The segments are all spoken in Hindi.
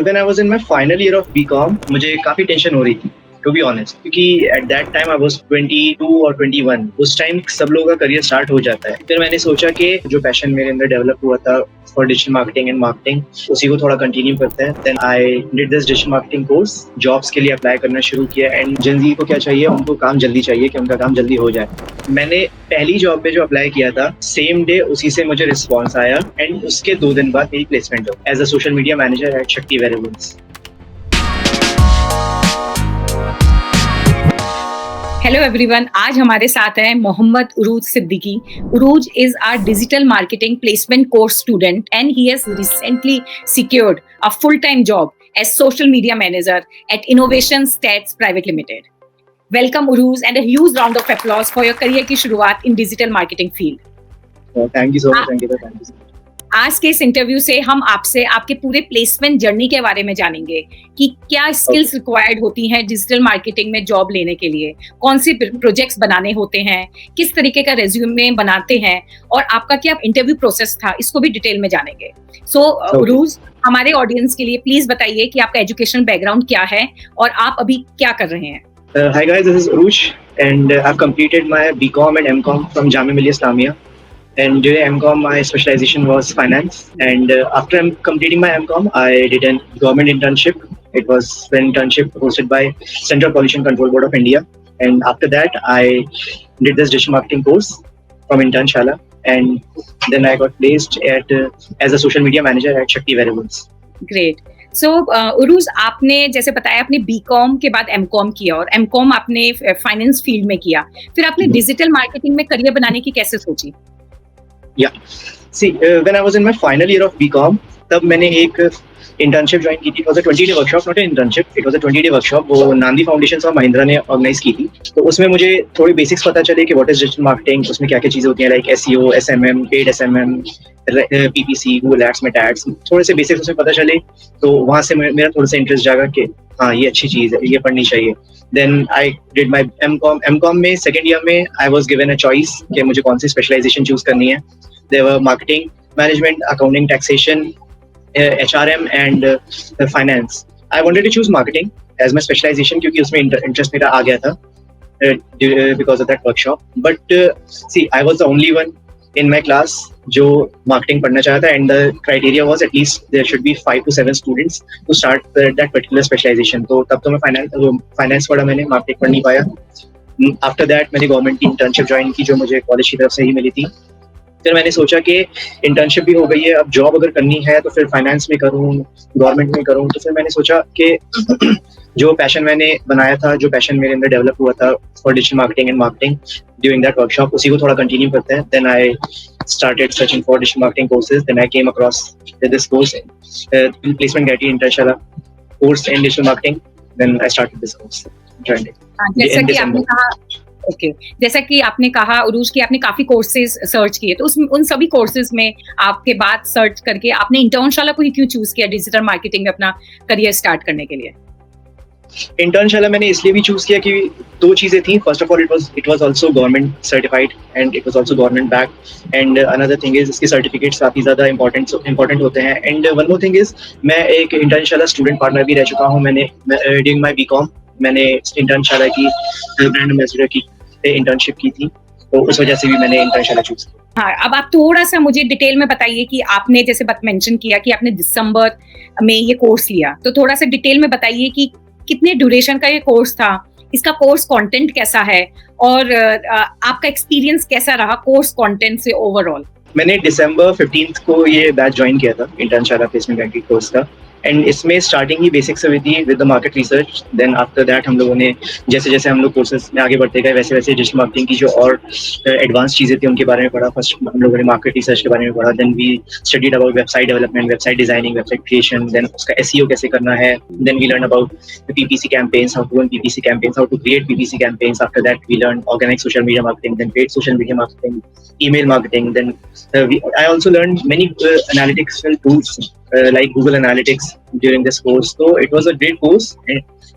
When I was in my final year of BCom मुझे काफी टेंशन हो रही थी टू बी ऑनेस्ट, क्योंकि at that time I was 22 और 21। उस टाइम सब लोगों का करियर स्टार्ट हो जाता है। फिर मैंने सोचा कि जो पैशन मेरे अंदर डेवलप हुआ था for digital marketing and marketing, उसी को थोड़ा कंटिन्यू करते हैं। Then I did this digital marketing course, jobs के लिए अप्लाई करना शुरू किया। एंड जनजी को क्या चाहिए, उनको काम जल्दी चाहिए कि उनका काम जल्दी हो जाए। मैंने पहली जॉब पे जो अप्लाई किया था, सेम डे उसी से मुझे रिस्पॉन्स आया एंड उसके 2 दिन बाद मेरी प्लेसमेंट हो as a social media manager at Shakti Wearables. Hello everyone, आज हमारे साथ हैं Mohammad Urooj Siddiqui. Urooj is our digital marketing placement course student and he has recently secured a full-time job as social media manager at Innovation Stats Private Limited. Welcome Urooj and a huge round of applause for your career की शुरुआत in digital marketing field. Thank you so much, Ankita. Thank you so much. आज के इस इंटरव्यू से हम आपसे आपके पूरे प्लेसमेंट जर्नी के बारे में जानेंगे कि क्या स्किल्स रिक्वायर्ड होती हैं डिजिटल मार्केटिंग में जॉब लेने के लिए, कौन से प्रोजेक्ट्स बनाने होते हैं, किस तरीके का रेज्यूमे बनाते हैं और आपका क्या इंटरव्यू प्रोसेस था, इसको भी डिटेल में जानेंगे। सो उरूज, हमारे ऑडियंस के लिए प्लीज बताइए कि आपका एजुकेशन बैकग्राउंड क्या है और आप अभी क्या कर रहे हैं। Hi guys, this is Uruj and I've completed my BCom and MCom from Jamia Millia Islamia. And during MCom, my specialization was finance. And after completing my MCom, I did a government internship. It was an internship hosted by Central Pollution Control Board of India. And after that, I did this digital marketing course from Internshala. And then I got placed as a social media manager at Shakti Wearables. Great. So Urooj, आपने जैसे बताया आपने बीकॉम के बाद एमकॉम किया और एमकॉम आपने फाइनेंस फील्ड में किया, फिर आपने डिजिटल मार्केटिंग में करियर बनाने की कैसे सोची? Yeah. See, when I was in my final year of BCom, तब मैंने एक इंटर्नशिप ज्वाइन की थी। It was a 20-day workshop, not an internship. It was a 20-day workshop. वो नांदी फाउंडेशन ऑफ महिंद्रा ने ऑर्गेनाइज की थी। तो उसमें मुझे थोड़ी बेसिक्स पता चले कि व्हाट इज डिजिटल मार्केटिंग, उसमें क्या क्या चीजें होती हैं, like SEO, SMM, paid SMM, PPC, Google Ads, Meta Ads, थोड़े से बेसिक्स उसमें पता चले। तो वहाँ से मेरा थोड़ा सा इंटरेस्ट जागा कि हाँ ये अच्छी चीज है, ये पढ़नी चाहिए। Then I did my MCom में सेकेंड ईयर में I was given a choice कि मुझे कौन सी स्पेशलाइजेशन चूज करनी है। There were marketing, management, accounting, taxation, HRM and finance. I wanted to choose marketing as my specialization क्योंकि उसमें interest मेरा आ गया था because of that workshop. But see, I was the only one in my class जो marketing पढ़ना चाहता था, and the criteria was at least there should be 5 to 7 students to start that particular specialization. तो तब तो मैं finance पढ़ा, मैंने marketing पढ़ नहीं पाया। After that मैंने गवर्नमेंट की internship ज्वाइन की जो मुझे कॉलेज की तरफ से ही मिली थी। फिर मैंने सोचा कि इंटर्नशिप भी हो गई है, अब जॉब अगर करनी है तो फिर फाइनेंस में करूँ, गवर्नमेंट में करूँ। तो फिर मैंने सोचा कि जो पैशन मैंने बनाया था, जो पैशन मेरे अंदर डेवलप हुआ था for digital marketing and marketing during that workshop, उसी को थोड़ा कंटिन्यू करते हैं। Then I started searching for digital marketing courses. Then I came across this course, placement गई थी Internshala course in digital marketing. Then I started this course, joined it. जैसा कि आपने कहा उरूज कि आपने काफी कोर्सेज सर्च किए, तो उन सभी कोर्सेज में आपके बाद सर्च करके आपने इंटर्नशाला को ही क्यों चूज किया डिजिटल मार्केटिंग में अपना करियर स्टार्ट करने के लिए? इंटर्नशाला मैंने इसलिए भी चूज किया कि 2 चीजें थी। First of all it was also government certified and it was also government back. And another thing is इसके सर्टिफिकेट्स काफी ज्यादा इंपॉर्टेंट होते हैं। And one more thing is मैं एक इंटर्नशाला स्टूडेंट पार्टनर भी रह चुका हूँ। मैंने ड्यूरिंग माय बीकॉम मैंने इंटर्नशाला की ब्रांड एम्बेसडर की इंटर्नशिप की थी, तो उस वजह से भी मैंने इंटर्नशाला चूज किया। हाँ, अब आप थोड़ा सा मुझे डिटेल में बताइए कि आपने जैसे मेंशन किया कि आपने दिसंबर में ये कोर्स लिया, तो थोड़ा सा डिटेल में बताइए कि कितने ड्यूरेशन का ये कोर्स था, इसका कोर्स कंटेंट कैसा है और आपका एक्सपीरियंस कैसा रहा कोर्स कंटेंट से ओवरऑल। मैंने दिसंबर 15 को ये बैच ज्वाइन किया था इंटर्नशाला प्लेसमेंट बैंकिंग कोर्स का। एंड इसमें स्टार्टिंग ही बेसिक्स हुई थी with the market research. Then after that हम लोगों ने जैसे जैसे हम लोग कोर्सेज में आगे बढ़ते गए वैसे वैसे डिजिटल मार्केटिंग की जो और एडवांस चीजें थी उनके बारे में पढ़ा। फर्स्ट हम लोगों ने मार्केट रिसर्च के बारे में पढ़ा। Then we studied about website development, website designing, website creation, then उसका SEO कैसे करना है। Then we learn about PPC campaigns, how to run PPC campaigns, how to create PPC campaigns. After that we learned organic social media marketing, then paid social media marketing, email marketing. Then I also learned many analytics tools like Google Analytics during this course. So it was a great course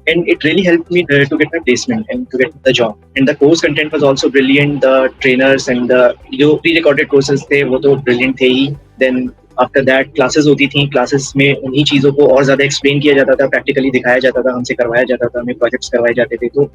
and it really helped me to get my placement and to get the job. And the course content was also brilliant. The trainers and the जो pre-recorded courses थे वो तो brilliant थे ही. Then आफ्टर दैट क्लासेस होती थी, क्लासेस में उन्हीं चीज़ों को और ज़्यादा एक्सप्लेन किया जाता था, प्रैक्टिकली दिखाया जाता था, हमसे करवाया जाता था, हमें प्रोजेक्ट्स करवाए जाते थे, तो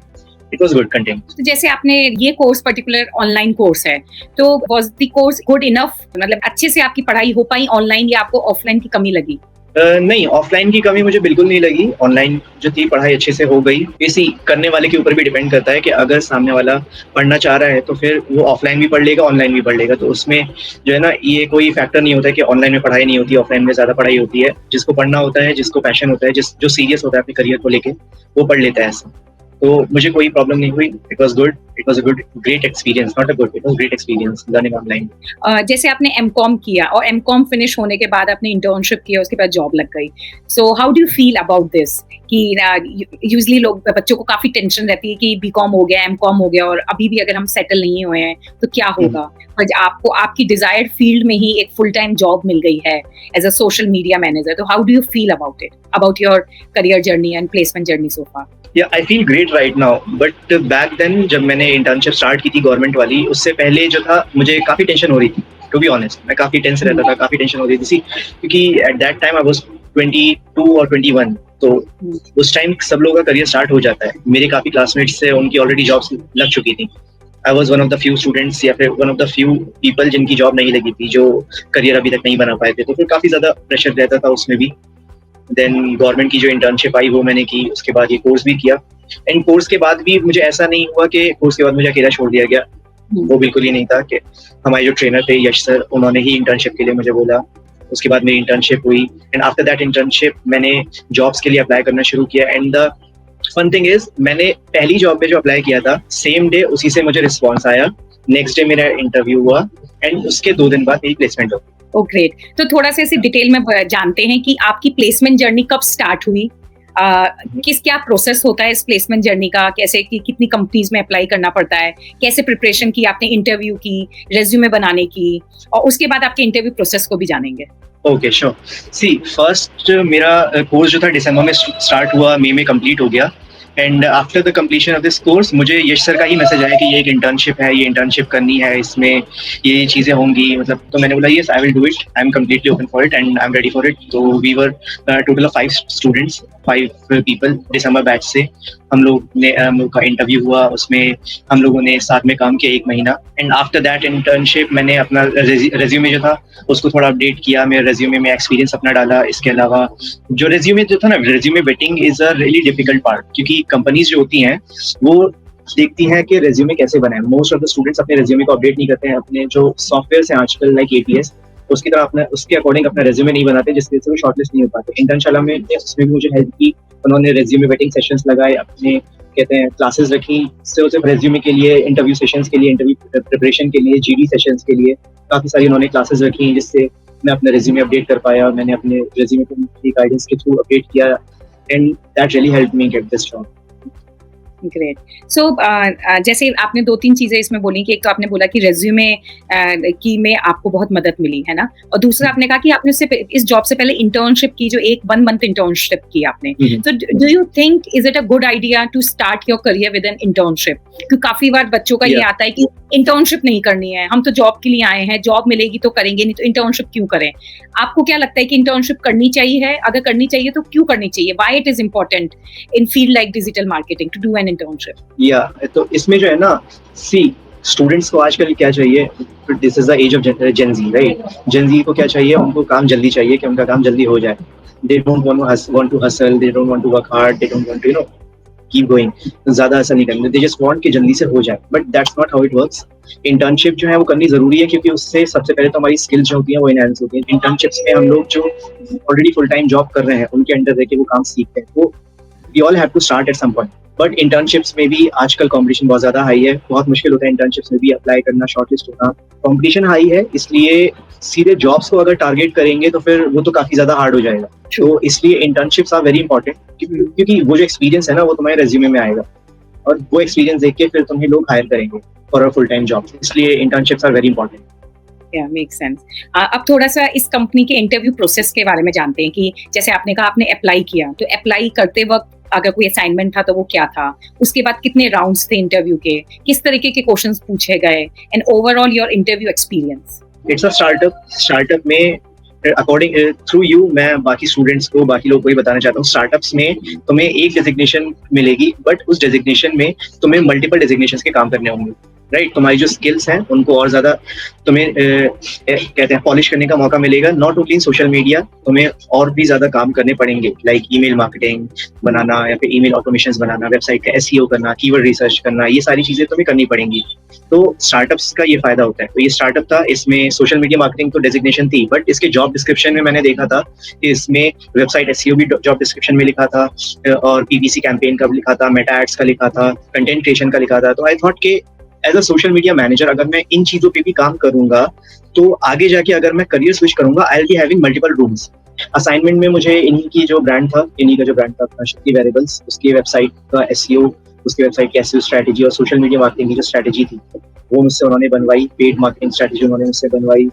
इट वाज़ गुड कंटेंट। तो जैसे आपने ये कोर्स पर्टिकुलर ऑनलाइन कोर्स है, तो was the course good enough, मतलब अच्छे से आपकी पढ़ाई हो पाई ऑनलाइन या आपको ऑफलाइन की कमी लगी? नहीं, ऑफलाइन की कमी मुझे बिल्कुल नहीं लगी, ऑनलाइन जो थी पढ़ाई अच्छे से हो गई। इसी करने वाले के ऊपर भी डिपेंड करता है कि अगर सामने वाला पढ़ना चाह रहा है तो फिर वो ऑफलाइन भी पढ़ लेगा, ऑनलाइन भी पढ़ लेगा। तो उसमें जो है ना, ये कोई फैक्टर नहीं होता है कि ऑनलाइन में पढ़ाई नहीं होती, ऑफलाइन में ज़्यादा पढ़ाई होती है। जिसको पढ़ना होता है, जिसको पैशन होता है, जो सीरियस होता है अपने करियर को लेके, वो पढ़ लेता है ऐसा। तो मुझे कोई प्रॉब्लम नहीं हुई, it was good, it was a good great experience, not a good, it was great experience learning online. जैसे आपने एमकॉम किया और एमकॉम फिनिश होने के बाद आपने इंटर्नशिप किया, उसके बाद जॉब लग गई, so how do you feel about this कि यूजुअली लोग, बच्चों को काफी टेंशन रहती है कि बीकॉम हो गया, एमकॉम हो गया और अभी भी अगर हम सेटल नहीं हुए हैं तो क्या होगा, पर आपको आपकी डिजायर्ड फील्ड में ही एक फुल टाइम जॉब मिल गई है as a social media manager, तो how do you feel about it, about your career journey and placement journey so far? Yeah I feel great right now, but back then जब मैंने इंटर्नशिप स्टार्ट की थी गवर्नमेंट वाली, उससे पहले जो था मुझे काफ़ी टेंशन हो रही थी, टू बी ऑनेस्ट। मैं काफ़ी टेंस रहता था, काफ़ी टेंशन हो रही थी, क्योंकि at that time I was 22 और 21, तो उस टाइम सब लोगों का करियर स्टार्ट हो जाता है। मेरे काफ़ी क्लासमेट्स थे, उनकी ऑलरेडी जॉब्स लग चुकी थी। I was one of the few students या फिर one of the few people जिनकी जॉब नहीं लगी थी, जो करियर अभी तक नहीं बना पाए थे, तो फिर काफ़ी ज़्यादा प्रेशर रहता था उसमें भी। देन गवर्नमेंट की जो इंटर्नशिप आई वो मैंने की, उसके बाद ये कोर्स भी किया। एंड कोर्स के बाद भी मुझे ऐसा नहीं हुआ कि कोर्स के बाद मुझे अकेला छोड़ दिया गया, वो बिल्कुल ही नहीं था। कि हमारे जो ट्रेनर थे यश सर, उन्होंने ही इंटर्नशिप के लिए मुझे बोला। उसके बाद मेरी इंटर्नशिप हुई, एंड आफ्टर दैट इंटर्नशिप मैंने जॉब्स के लिए अप्लाई करना शुरू किया। And the fun thing is, मैंने पहली जॉब पे जो अप्लाई किया था, सेम डे उसी से मुझे रिस्पॉन्स आया, नेक्स्ट डे मेरा इंटरव्यू हुआ, एंड उसके 2 दिन बाद मेरी प्लेसमेंट हो गई। ओ ग्रेट, तो थोड़ा सा इसे डिटेल में जानते हैं कि आपकी प्लेसमेंट जर्नी कब स्टार्ट हुई, क्या प्रोसेस होता है इस प्लेसमेंट जर्नी का, कैसे कि कितनी कंपनीज में अप्लाई करना पड़ता है, कैसे प्रिपरेशन की आपने इंटरव्यू की, रेज्यूमे बनाने की, और उसके बाद आपके इंटरव्यू प्रोसेस को भी जानेंगे। Okay sure. सी फर्स्ट मेरा कोर्स जो था दिसंबर में स्टार्ट हुआ, मई में कंप्लीट हो गया। And after the completion of this course मुझे यश सर का ही मैसेज आया कि ये एक इंटर्नशिप है, ये इंटर्नशिप करनी है, इसमें ये चीज़ें होंगी, मतलब। तो मैंने बोला yes, I will do it, I am completely open for it and I am ready for it. तो we were total of 5 students, 5 people दिसंबर बैच से। हम लोग का इंटरव्यू हुआ, उसमें हम लोगों ने साथ में काम किया 1 महीना। एंड आफ्टर दैट इंटर्नशिप मैंने अपना रेज्यूमे जो था उसको थोड़ा अपडेट किया, मेरे रेज्यूमे में एक्सपीरियंस अपना डाला। इसके अलावा जो रेज्यूमे जो था ना, resume waiting is a really difficult part, क्योंकि कंपनीज जो होती हैं वो देखती हैं कि रेज्यूमे कैसे बनाए। मोस्ट ऑफ द स्टूडेंट्स अपने रेज्यूमे को अपडेट नहीं करते हैं, अपने जो सॉफ्टवेयर हैं आजकल लाइक एटीएस, उसकी तरह अपने उसके अकॉर्डिंग अपना रेज्यूमे नहीं बनाते, जिसकी वजह से वो शॉर्टलिस्ट नहीं हो पाते। इंटर्नशाला में उसमें भी मुझे हेल्प की, उन्होंने रेज्यूमे वेटिंग सेशंस लगाए, अपने कहते हैं क्लासेस रखी, सिर्फ रेज्यूमे के लिए, इंटरव्यू सेशंस के लिए, इंटरव्यू प्रिपरेशन के लिए, जीडी सेशंस के लिए काफ़ी सारी उन्होंने क्लासेस रखी, जिससे मैं अपना रेज्यूमे अपडेट कर पाया। मैंने अपने रेज्यूमे को गाइडेंस के थ्रू अपडेट किया, and that really helped me get this job. Great. So जैसे आपने 2-3 चीजें इसमें बोली कि एक तो आपने बोला कि रेज्यूमे की में आपको बहुत मदद मिली है ना, और दूसरा आपने कहा कि आपने इस जॉब से पहले इंटर्नशिप की, जो एक 1 मंथ इंटर्नशिप की आपने। तो do you think is it a good idea to start your career with an internship? क्योंकि काफी बार बच्चों का ये आता है कि इंटर्नशिप नहीं करनी है, हम तो जॉब के लिए आए हैं, जॉब मिलेगी तो करेंगे, नहीं तो इंटर्नशिप क्यों करें? आपको क्या लगता है कि इंटर्नशिप करनी चाहिए है? अगर करनी चाहिए तो क्यों करनी चाहिए? Why it is important in field like digital marketing to do an internship? या तो इसमें जो है ना, सी स्टूडेंट्स को आजकल क्या चाहिए, this is the age of Gen Z, right? Gen Z को क्या चाहिए, उनको काम जल्दी चाहिए, कि उनका काम जल्दी हो जाए। They don't want to hustle, they don't want to work hard, they don't want to keep going, ज्यादा ऐसा नहीं करना, दे जस्ट वांट कि जल्दी से हो जाए। But that's not how it works. Internship जो है वो करनी जरूरी है, क्योंकि उससे सबसे पहले तो हमारी स्किल्स जो होती हैं वो एनहांस होती हैं। इंटर्नशिप्स में हम लोग जो ऑलरेडी फुल टाइम जॉब कर रहे हैं उनके अंडर रह के वो काम सीखते हैं, वो we all have to start at some point. But internships में भी आजकल कंपटीशन बहुत ज्यादा हाई है, बहुत मुश्किल होता है इंटर्नशिप्स में भी अप्लाई करना, शॉर्टलिस्ट होना। कंपटीशन हाई है, इसलिए सीधे जॉब्स को अगर टारगेट करेंगे तो फिर वो तो काफी ज्यादा हार्ड हो जाएगा। तो इसलिए इंटर्नशिप्स आर वेरी इंपॉर्टेंट, क्योंकि वो जो एक्सपीरियंस है ना वो तुम्हारे रेज्यूमे में आएगा, और वो एक्सपीरियंस देख के फिर तुम्हें लोग हायर करेंगे for a full time job. इसलिए internships are very important. Yeah, makes sense. अब थोड़ा सा इस कंपनी के इंटरव्यू प्रोसेस के बारे में जानते हैं कि जैसे आपने कहा आपने अप्लाई किया, तो अप्लाई करते वक्त अगर कोई असाइनमेंट था तो वो क्या था, उसके बाद कितने राउंड्स थे इंटरव्यू के, किस तरीके के क्वेश्चंस पूछे गए, and overall your interview experience? It's a startup में अकॉर्डिंग थ्रू यू मैं बाकी स्टूडेंट्स को, बाकी लोगों को ये बताना चाहता हूँ, स्टार्टअप्स में तुम्हें एक डेजिग्नेशन मिलेगी, बट उस डेजिग्नेशन में तुम्हें मल्टीपल डेजिग्नेशंस के काम करने होंगे, राइट? तुम्हारी जो स्किल्स हैं उनको और ज्यादा तुम्हें कहते हैं पॉलिश करने का मौका मिलेगा। Not only in social media, तुम्हें और भी ज्यादा काम करने पड़ेंगे, लाइक ईमेल मार्केटिंग बनाना या फिर ईमेल ऑटोमेशंस बनाना, वेबसाइट का एसईओ करना, कीवर्ड रिसर्च करना, ये सारी चीजें तुम्हें करनी पड़ेंगी। तो स्टार्टअप्स का ये फायदा होता है। तो ये स्टार्टअप था, इसमें सोशल मीडिया मार्केटिंग तो डेजिग्नेशन थी, बट इसके जॉब डिस्क्रिप्शन में मैंने देखा था कि इसमें वेबसाइट एसईओ भी जॉब डिस्क्रिप्शन में लिखा था, और पीपीसी कैंपेन का भी लिखा था, मेटा एड्स का लिखा था, कंटेंट क्रिएशन का लिखा था। तो आई थॉट कि as a social media manager अगर मैं इन चीजों पे भी काम करूंगा तो आगे जाके अगर मैं करियर स्विच करूंगा, I will be having multiple rooms. Assignment में मुझे इन्हीं की जो ब्रांड था, इन्हीं का जो ब्रांड था अपना शक्ति वेरिएबल्स, उसकी वेबसाइट का एसईओ, उसकी वेबसाइट की एसईओ स्ट्रेटजी और सोशल मीडिया मार्केटिंग की जो स्ट्रेटजी थी वो मुझसे उन्होंने बनवाई, पेड मार्केटिंग स्ट्रेटजी उन्होंने मुझसे बनवाई।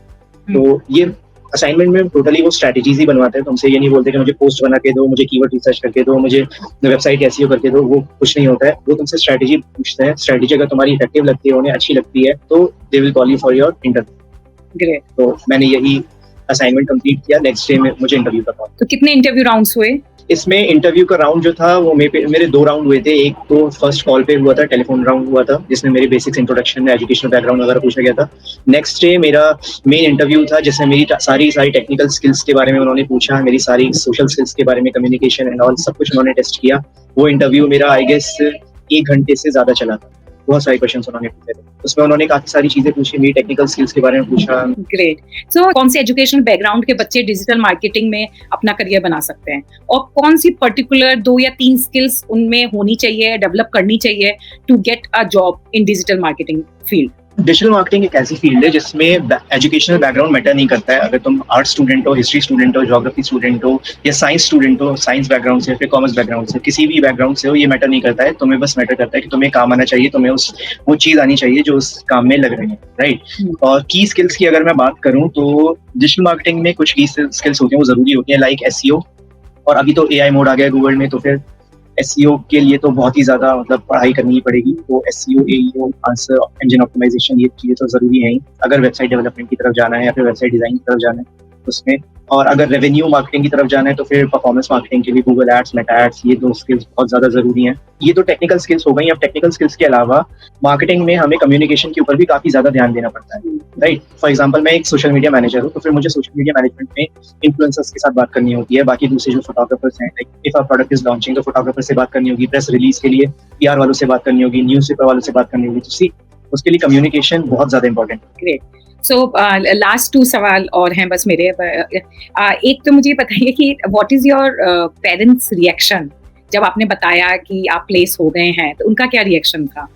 तो ये असाइनमेंट में टोटली वो स्ट्रेटजीज ही बनवाते हैं। तुमसे ये नहीं बोलते कि मुझे पोस्ट बना के दो, मुझे कीवर्ड रिसर्च करके दो, मुझे वेबसाइट एसईओ करके दो, वो कुछ नहीं होता है। वो तुमसे स्ट्रेटजी पूछते हैं, स्ट्रेटजी अगर तुम्हारी इफेक्टिव लगती है, उन्हें अच्छी लगती है, तो they will call you for your interview. Great. तो मैंने यही असाइनमेंट कंप्लीट किया, नेक्स्ट डे में मुझे इंटरव्यू का कॉल। तो कितने इंटरव्यू राउंड्स हुए? इसमें इंटरव्यू का राउंड जो था वो मेरे 2 राउंड हुए थे। एक तो फर्स्ट कॉल पे हुआ था, टेलीफोन राउंड हुआ था, जिसमें मेरी बेसिक्स इंट्रोडक्शन, एजुकेशनल बैकग्राउंड वगैरह पूछा गया था। नेक्स्ट डे मेरा मेन इंटरव्यू था, जिसमें मेरी सारी टेक्निकल स्किल्स के बारे में उन्होंने पूछा, मेरी सारी सोशल स्किल्स के बारे में, कम्युनिकेशन एंड ऑल सब कुछ उन्होंने टेस्ट किया। वो इंटरव्यू मेरा आई गेस 1 घंटे से ज्यादा चला था। बहुत सारे क्वेश्चंस उन्होंने पूछे थे, उसमें उन्होंने काफी सारी चीजें पूछी, मेरी टेक्निकल स्किल्स के बारे में पूछा। ग्रेट। सो कौन से एजुकेशनल बैकग्राउंड के बच्चे डिजिटल मार्केटिंग में अपना करियर बना सकते हैं, और कौन सी पर्टिकुलर 2 या 3 स्किल्स उनमें होनी चाहिए, डेवलप करनी चाहिए to get a job in digital marketing field? Digital marketing एक ऐसी फील्ड है जिसमें एजुकेशनल बैकग्राउंड मैटर नहीं करता है। अगर तुम आर्ट स्टूडेंट हो, हिस्ट्री स्टूडेंट हो, ज्योग्राफी स्टूडेंट हो, या साइंस स्टूडेंट हो, साइंस बैकग्राउंड से, फिर कॉमर्स बैकग्राउंड से, किसी भी बैकग्राउंड से हो, ये मैटर नहीं करता है। तुम्हें बस मैटर करता है कि तुम्हें काम आना चाहिए, तुम्हें वो चीज आनी चाहिए जो उस काम में लग रही है, राइट? और की स्किल्स की अगर मैं बात करूँ तो डिजिटल मार्केटिंग में कुछ की स्किल्स होती हैं, वो जरूरी होती है, लाइक एसईओ। और अभी तो एआई मोड आ गया गूगल में, तो फिर एसईओ के लिए तो बहुत ही ज्यादा पढ़ाई करनी ही पड़ेगी। तो SEO, AEO, answer engine optimization, ये चीजें तो जरूरी है ही अगर वेबसाइट डेवलपमेंट की तरफ जाना है या फिर वेबसाइट डिजाइन की तरफ जाना है उसमें। और अगर रेवेन्यू मार्केटिंग की तरफ जाना है तो फिर परफॉर्मेंस मार्केटिंग के लिए गूगल एड्स, मेटा एड्स, ये 2 स्किल्स बहुत ज्यादा जरूरी हैं। ये तो टेक्निकल स्किल्स हो गई। अब टेक्निकल स्किल्स के अलावा मार्केटिंग में हमें कम्युनिकेशन के ऊपर भी काफी ज्यादा ध्यान देना पड़ता है, राइट? फॉर एग्जाम्पल मैं एक सोशल मीडिया मैनेजर हूँ, तो फिर मुझे सोशल मीडिया मैनेजमेंट में इन्फ्लुएंसर्स के साथ बात करनी होती है, बाकी दूसरे जो फोटोग्राफर्स हैं, like if our product is launching तो फोटोग्राफर से बात करनी होगी, प्रेस रिलीज के लिए पीआर वालों से बात करनी होगी, न्यूज पेपर वालों से बात करनी होगी। तो उसके लिए कम्युनिकेशन बहुत ज्यादा इंपॉर्टेंट है। ग्रेट। सो लास्ट 2 सवाल और हैं बस मेरे। एक तो मुझे बताइए कि what is your parents reaction जब आपने बताया कि आप प्लेस हो गए हैं, तो उनका क्या रिएक्शन था?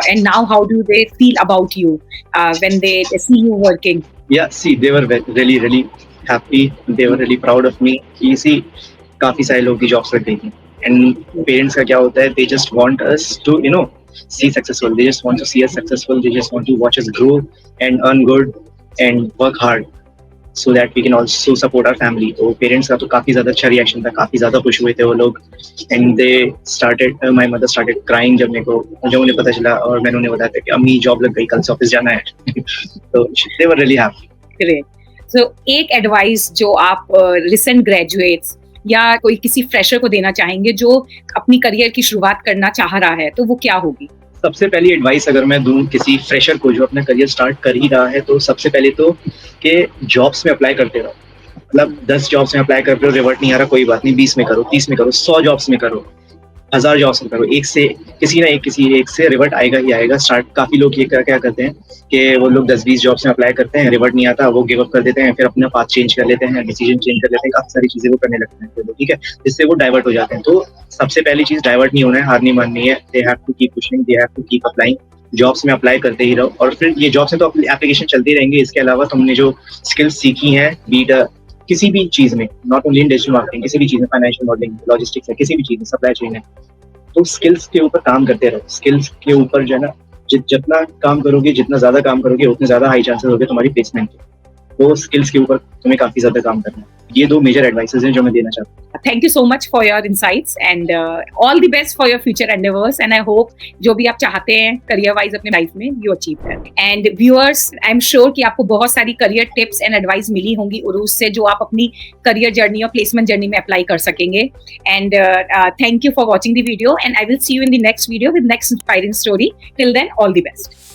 And now how do they feel about you when they see you working? Yeah, see, they were really happy. They were really proud of me. You see, काफी सारे लोग की जॉब्स लग गई थी, एंड पेरेंट्स का क्या होता है, they just want us to see successful. They just want to see us successful. They just want to watch us grow and earn good and work hard so that we can also support our family. तो पेरेंट्स का तो काफी ज्यादा अच्छा रिएक्शन था, काफी ज्यादा खुश हुए थे वो लोग, and they started, my mother started crying जब उन्हें पता चला, और मैंने उन्हें बताया था कि अम्मी जॉब लग गई, कल से ऑफिस जाना है। तो दे वर रियली हैप्पी। ग्रेट। सो एक एडवाइस जो आप रिसेंट ग्रेजुएट्स या कोई किसी फ्रेशर को देना चाहेंगे जो अपनी करियर की शुरुआत करना चाह रहा है, तो वो क्या होगी? सबसे पहली एडवाइस अगर मैं दूं किसी फ्रेशर को जो अपना करियर स्टार्ट कर ही रहा है, तो सबसे पहले तो कि जॉब्स में अप्लाई करते रहो। 10 जॉब्स में अप्लाई कर रहे हो, रिवर्ट नहीं आ रहा, कोई बात नहीं, 20 में करो, 30 में करो, 100 जॉब्स में करो, 1000 जॉब्स में करो, किसी एक से रिवर्ट आएगा ही आएगा। स्टार्ट काफी लोग ये क्या करते हैं कि वो लोग 10-20 जॉब्स में अप्लाई करते हैं, रिवर्ट नहीं आता, वो गिव अप कर देते हैं, फिर अपना पाथ चेंज कर लेते हैं, डिसीजन चेंज कर लेते हैं, काफी सारी चीजें वो करने लगते हैं, ठीक है, जिससे वो डाइवर्ट हो जाते हैं। तो सबसे पहली चीज, डाइवर्ट नहीं होना है, हार नहीं माननी है। They have to keep pushing, they have to keep applying. Jobs में अप्लाई करते ही रहो, और फिर ये जॉब्स में तो एप्लीकेशन चलते रहेंगे। इसके अलावा तुमने जो स्किल्स सीखी हैं, बीट किसी भी चीज में, not only in digital marketing, किसी भी चीज में, फाइनेंशियल मॉडलिंग, लॉजिस्टिक्स है, किसी भी चीज में, सप्लाई चेन है, तो स्किल्स के ऊपर काम करते रहो। स्किल्स के ऊपर जो है ना, जितना काम करोगे, जितना ज्यादा काम करोगे, उतने ज्यादा हाई चांसेस होंगे तुम्हारी प्लेसमेंट के। वो स्किल्स के ऊपर तुम्हें काफी ज्यादा काम करना है। ये 2 मेजर एडवाइसेस हैं जो मैं देना चाहता हूँ। Thank you so much for your insights and all the best for your future endeavors and I hope जो भी आप चाहते हैं career wise अपने लाइफ में you achieve that. And viewers, I'm sure कि आपको बहुत सारी career tips and advice मिली होंगी उरूज से जो आप अपनी career journey और placement journey में apply कर सकेंगे. And thank you for watching the video and I will see you in the next video with next inspiring story. Till then, all the best.